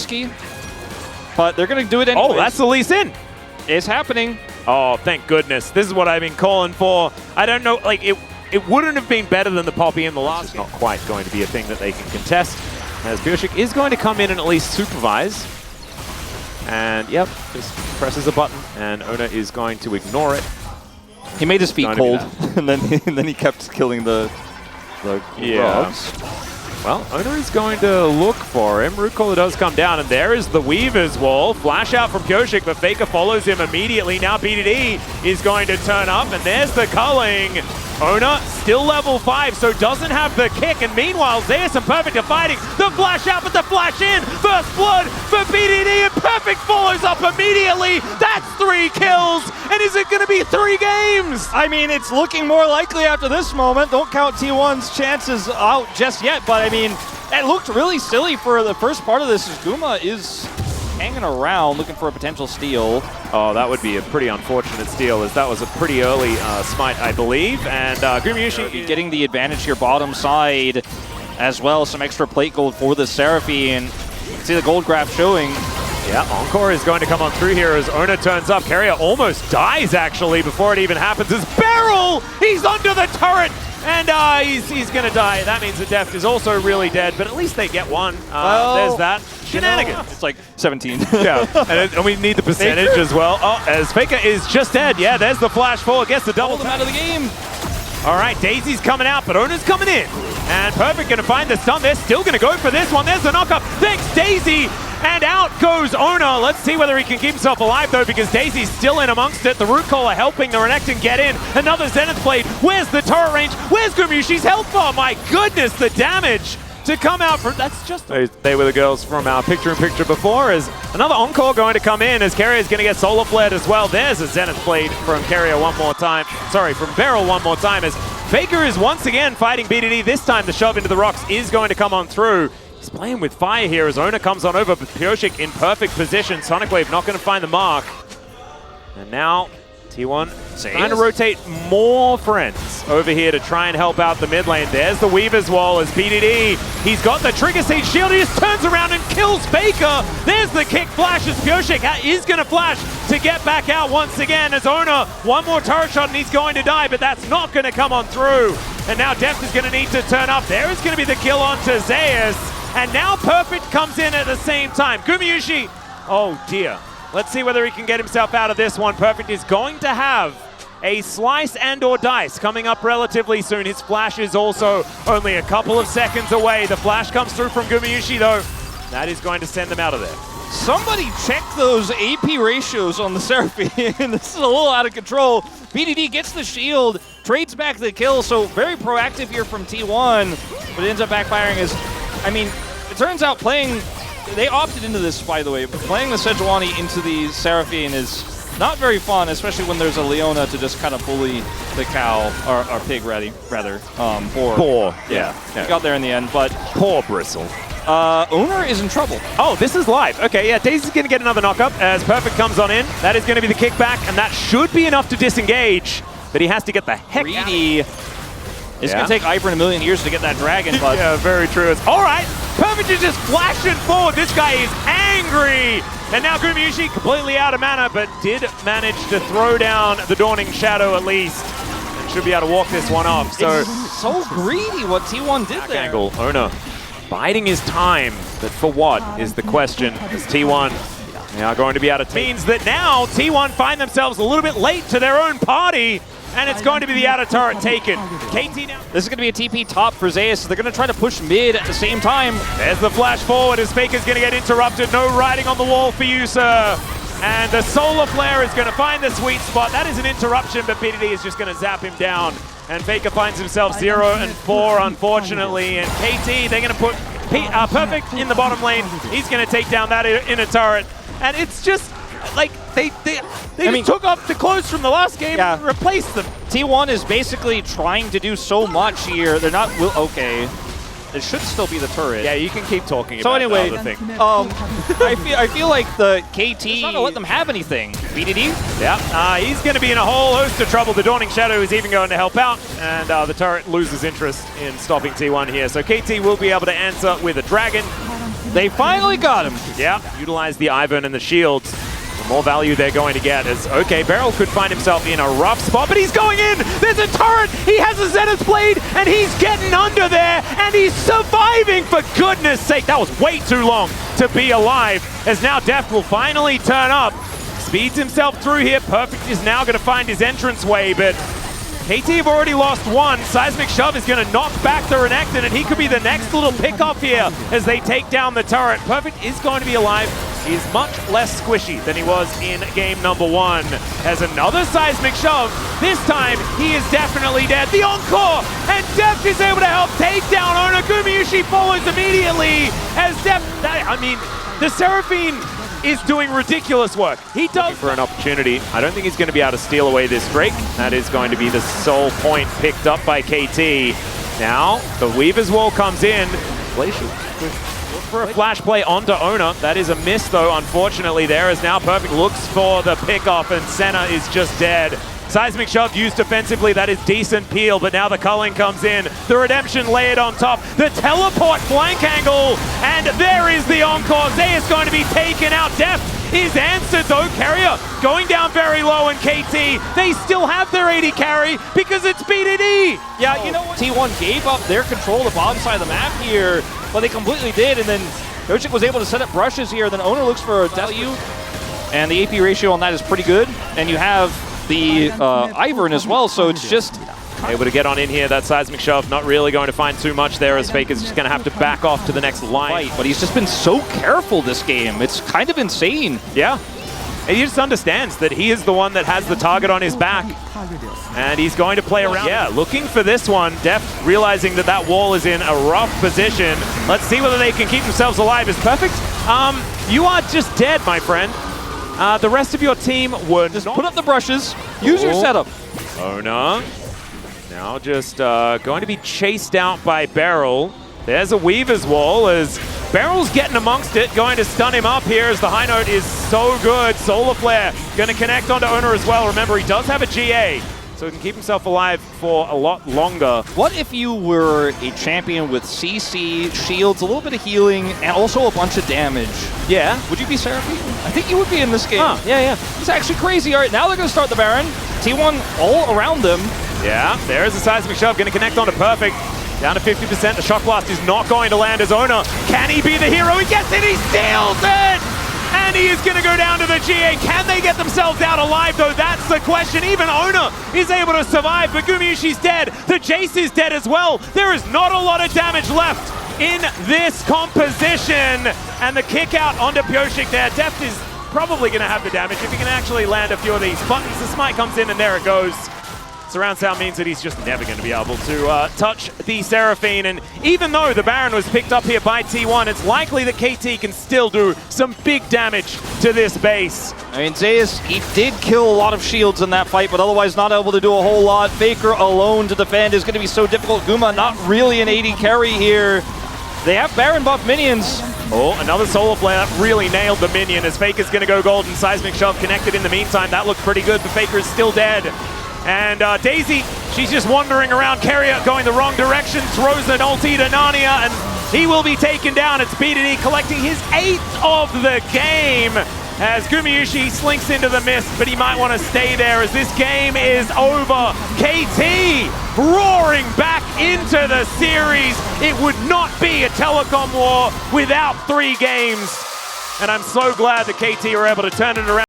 risky, but they're going to do it anyway. Oh, that's the Lee Sin. It's happening. Oh, thank goodness. This is what I've been calling for. I don't know, like, it wouldn't have been better than the Poppy in the last. It's not quite going to be a thing that they can contest, as Bioshik is going to come in and at least supervise. And, yep, just presses a button, and Ona is going to ignore it. He made his feet cold, and then he kept killing the frogs. Well, Ona is going to look for him. Root Caller does come down, and there is the Weaver's Wall. Flash out from Bioshik, but Faker follows him immediately. Now BDD is going to turn up, and there's the culling. Ona still level 5, so doesn't have the kick. And meanwhile, Zeus and Perfect are fighting. The flash out, but the flash in. First blood for BDD, and Perfect follows up immediately. That's 3 kills. And is it going to be 3 games? I mean, it's looking more likely after this moment. Don't count T1's chances out just yet, but I mean, it looked really silly for the first part of this as Guma is hanging around looking for a potential steal. Oh, that would be a pretty unfortunate steal, as that was a pretty early smite, I believe. And Gumayushi getting the advantage here bottom side as well. Some extra plate gold for the Seraphine. You can see the gold graph showing. Yeah, Encore is going to come on through here as Ona turns up. Carrier almost dies, actually, before it even happens. As Beryl, he's under the turret, and he's going to die. That means the Deft is also really dead, but at least they get one. There's that. Shenanigans. It's like 17. Yeah, and we need the percentage as well. Oh, as Faker is just dead. Yeah, there's the flash forward. Gets the double them out of the game. All right, Daisy's coming out, but Ona's coming in. And Perfect going to find the stun. They're still going to go for this one. There's the knockup. Thanks, Daisy. And out goes Ona. Let's see whether he can keep himself alive, though, because Daisy's still in amongst it. The Root Caller helping the Renekton get in. Another Zenith Blade. Where's the turret range? Where's Gumayushi's health bar? My goodness, the damage to come out from... That's just... They were the girls from our picture-in-picture before, as another Encore going to come in, as Carrier's going to get solar flared as well. There's a Zenith Blade from Carrier one more time. Sorry, from Beryl one more time, as Faker is once again fighting BDD. This time the shove into the rocks is going to come on through. He's playing with fire here as Ona comes on over, but Bioshik in perfect position. Sonic Wave not going to find the mark. And now T1 trying to rotate more friends over here to try and help out the mid lane. There's the Weaver's Wall as BDD. He's got the Trigger Seed shield. He just turns around and kills Faker. There's the kick flash as Bioshik is going to flash to get back out once again as Ona. One more turret shot and he's going to die, but that's not going to come on through. And now Deft is going to need to turn up. There is going to be the kill onto Zeus. And now Perfect comes in at the same time. Gumayushi, oh dear. Let's see whether he can get himself out of this one. Perfect is going to have a slice and or dice coming up relatively soon. His flash is also only a couple of seconds away. The flash comes through from Gumayushi, though. That is going to send them out of there. Somebody check those AP ratios on the Seraphine. This is a little out of control. BDD gets the shield, trades back the kill, so very proactive here from T1, but it ends up backfiring as, I mean, it turns out playing, they opted into this, by the way, but playing the Sejuani into the Seraphine is not very fun, especially when there's a Leona to just kind of bully the cow, or pig, rather. Boar. Yeah. He got there in the end, but... Poor Bristle. Owner is in trouble. Oh, this is live. Okay, yeah, Daisy's going to get another knockup as Perfect comes on in. That is going to be the kickback, and that should be enough to disengage, but he has to get the heck Greedy. It's going to take Ivern a million years to get that dragon, but... Yeah, very true. All right, Perfect is just flashing forward. This guy is angry. And now Gumayushi completely out of mana, but did manage to throw down the Dawning Shadow at least. And should be able to walk this one off. So, it's so greedy what T1 did there. Angle, Ona biding his time, but for what is the question? As T1 they are going to be out of means that now T1 find themselves a little bit late to their own party, and it's going to be the outer turret taken. KT now. This is going to be a TP top for Zeus. They're going to try to push mid at the same time. There's the flash forward as Faker's going to get interrupted. No riding on the wall for you, sir. And the Solar Flare is going to find the sweet spot. That is an interruption, but BDD is just going to zap him down. And Faker finds himself 0 and 4, unfortunately. And KT, they're going to put Perfect in the bottom lane. He's going to take down that inner turret. And it's just like they took off the clothes from the last game and replaced them. T1 is basically trying to do so much here. They're not okay. It should still be the turret. Yeah, you can keep talking so about anyway, the other thing. I feel like the KT is not gonna let them have anything. BDD? Yeah, he's going to be in a whole host of trouble. The Dawning Shadow is even going to help out, and the turret loses interest in stopping T1 here. So KT will be able to answer with a dragon. They finally got him. Yeah, utilize the Ivern and the shields. The more value they're going to get is, okay, Beryl could find himself in a rough spot, but he's going in! There's a turret! He has a Zenith Blade, and he's getting under there, and he's surviving, for goodness sake! That was way too long to be alive, as now Deft will finally turn up. Speeds himself through here. Perfect is now going to find his entranceway, but KT have already lost one. Seismic Shove is going to knock back the Renekton, and he could be the next little pickup here as they take down the turret. Perfect is going to be alive. He is much less squishy than he was in game number 1. Has another Seismic Shove. This time, he is definitely dead. The Encore! And Deft is able to help take down Ona. Gumayusi follows immediately as Deft... I mean, the Seraphine is doing ridiculous work. He does for an opportunity. I don't think he's going to be able to steal away this Drake. That is going to be the sole point picked up by KT. Now, the Weaver's Wall comes in. Look for a flash play onto Ona. That is a miss, though, unfortunately. There is now Perfect looks for the pickoff, and Senna is just dead. Seismic Shove used defensively, that is decent peel, but now the culling comes in. The Redemption layered on top. The teleport flank angle, and there is the Encore. Zay is going to be taken out. Deft is answered though. Carrier going down very low, and KT, they still have their 80 carry because it's BDD. Yeah, you know what? T1 gave up their control of the bottom side of the map here, but they completely did, and then Kochik was able to set up brushes here. Then Owner looks for a W, and the AP ratio on that is pretty good. And you have the Ivern as well, so it's just able to get on in here. That Seismic Shove not really going to find too much there, as Faker's just going to have to back off to the next line. But he's just been so careful this game. It's kind of insane. Yeah. And he just understands that he is the one that has the target on his back, and he's going to play around. Yeah, looking for this one. Deft realizing that that wall is in a rough position. Let's see whether they can keep themselves alive. Is Perfect? You are just dead, my friend. The rest of your team were just put up the brushes, use your setup. Ona now just going to be chased out by Beryl. There's a Weaver's Wall as Beryl's getting amongst it, going to stun him up here as the high note is so good. Solar Flare going to connect onto Ona as well. Remember, he does have a GA, so he can keep himself alive for a lot longer. What if you were a champion with CC, shields, a little bit of healing, and also a bunch of damage? Yeah. Would you be Seraphine? I think you would be in this game. Huh, yeah. It's actually crazy. All right, now they're going to start the Baron. T1 all around them. Yeah, there's a Seismic Shove, going to connect onto Perfect. Down to 50%, the Shock Blast is not going to land as Ona. Can he be the hero? He gets it, he steals it! And he is going to go down to the GA. Can they get themselves out alive, though? That's the question. Even Ona is able to survive, but Gumayusi's dead. The Jace is dead as well. There is not a lot of damage left in this composition. And the kick out onto Pyoshik there. Deft is probably going to have the damage if he can actually land a few of these buttons. The smite comes in, and there it goes. Surround sound means that he's just never going to be able to touch the Seraphine, and even though the Baron was picked up here by T1, it's likely that KT can still do some big damage to this base. I mean, Zeus, he did kill a lot of shields in that fight, but otherwise not able to do a whole lot. Faker alone to defend is going to be so difficult. Guma not really an 80 carry here. They have Baron buff minions. Oh, another Solar Flare. That really nailed the minion as Faker's going to go golden. Seismic Shove connected in the meantime. That looked pretty good, but Faker is still dead. And Daisy, she's just wandering around. Carrier going the wrong direction, throws an ulti to Narnia, and he will be taken down. It's BDD collecting his 8th of the game as Gumayusi slinks into the mist, but he might want to stay there as this game is over. KT roaring back into the series. It would not be a telecom war without 3 games. And I'm so glad that KT were able to turn it around.